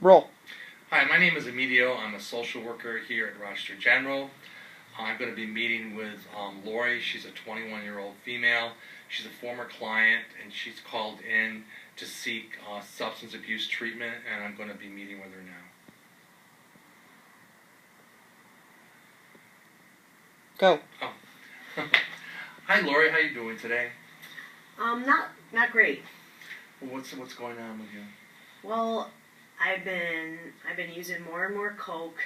Roll. Hi, my name is Emilio. I'm a social worker here at Rochester General. I'm going to be meeting with Lori. She's a 21-year-old female. She's a former client, and she's called in to seek substance abuse treatment, and I'm going to be meeting with her now. Go. Oh. Hi, Lori. How you doing today? Not great. Well, what's going on with you? Well, I've been using more and more coke,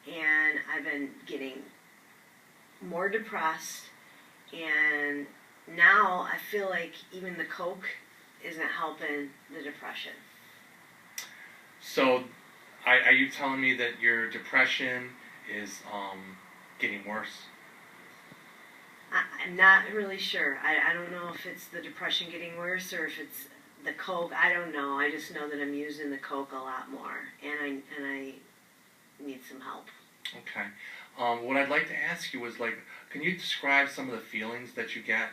and I've been getting more depressed, and now I feel like even the coke isn't helping the depression. So, are you telling me that your depression is getting worse? I'm not really sure. I don't know if it's the depression getting worse or if it's the coke. I don't know. I just know that I'm using the coke a lot more, and I need some help. Okay. What I'd like to ask you is, can you describe some of the feelings that you get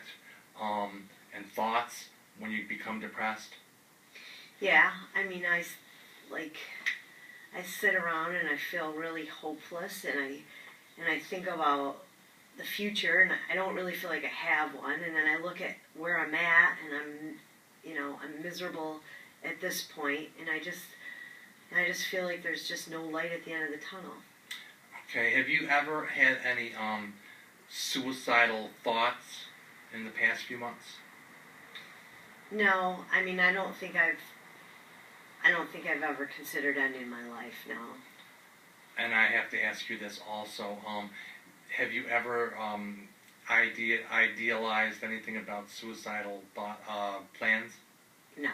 and thoughts when you become depressed? Yeah, I mean, I sit around and I feel really hopeless, and I think about the future, and I don't really feel like I have one. And then I look at where I'm at, and I'm miserable at this point, and I just feel like there's just no light at the end of the tunnel. Okay. Have you ever had any suicidal thoughts in the past few months? No, I mean, I don't think I've ever considered ending my life. No. And I have to ask you this also. Have you ever idealized anything about suicidal plans? No.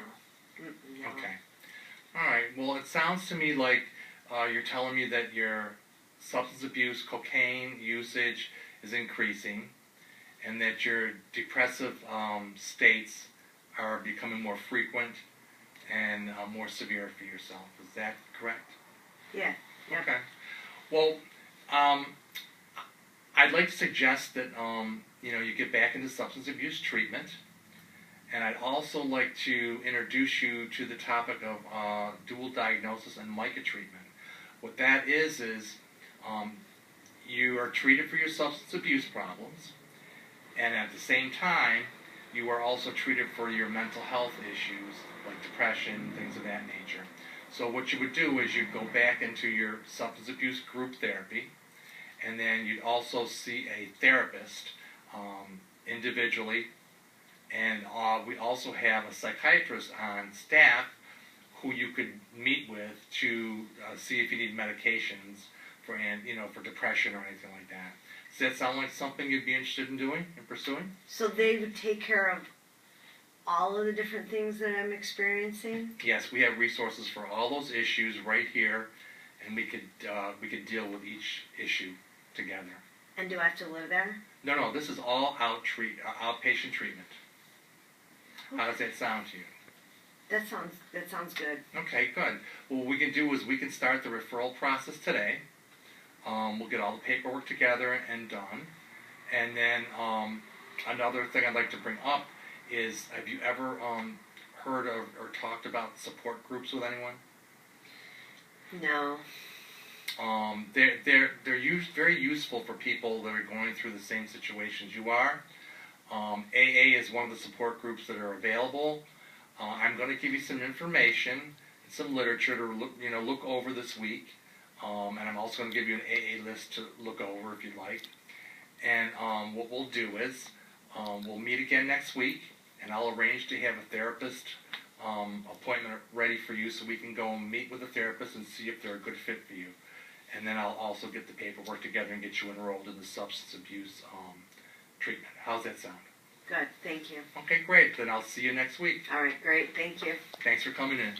No. Okay. All right. Well, it sounds to me like you're telling me that your substance abuse, cocaine usage is increasing, and that your depressive states are becoming more frequent and more severe for yourself. Is that correct? Yeah. Yep. Okay. Well, I'd like to suggest that you get back into substance abuse treatment, and I'd also like to introduce you to the topic of dual diagnosis and MICA treatment. What that is you are treated for your substance abuse problems, and at the same time, you are also treated for your mental health issues like depression, things of that nature. So what you would do is you'd go back into your substance abuse group therapy, and then you'd also see a therapist individually, and we also have a psychiatrist on staff who you could meet with to see if you need medications for depression or anything like that. Does that sound like something you'd be interested in doing and pursuing? So they would take care of all of the different things that I'm experiencing? Yes, we have resources for all those issues right here, and we could deal with each issue together. And do I have to live there? No, this is all outpatient treatment. Okay. How does that sound to you? That sounds good. Okay, good. Well, what we can do is we can start the referral process today. We'll get all the paperwork together and done. And then another thing I'd like to bring up is, have you ever heard of or talked about support groups with anyone? No. They're very useful for people that are going through the same situations you are. AA is one of the support groups that are available. I'm going to give you some information and some literature to look over this week, and I'm also going to give you an AA list to look over if you'd like. And what we'll do is we'll meet again next week, and I'll arrange to have a therapist appointment ready for you so we can go and meet with a therapist and see if they're a good fit for you. And then I'll also get the paperwork together and get you enrolled in the substance abuse treatment. How's that sound? Good, thank you. Okay, great. Then I'll see you next week. All right, great, thank you. Thanks for coming in.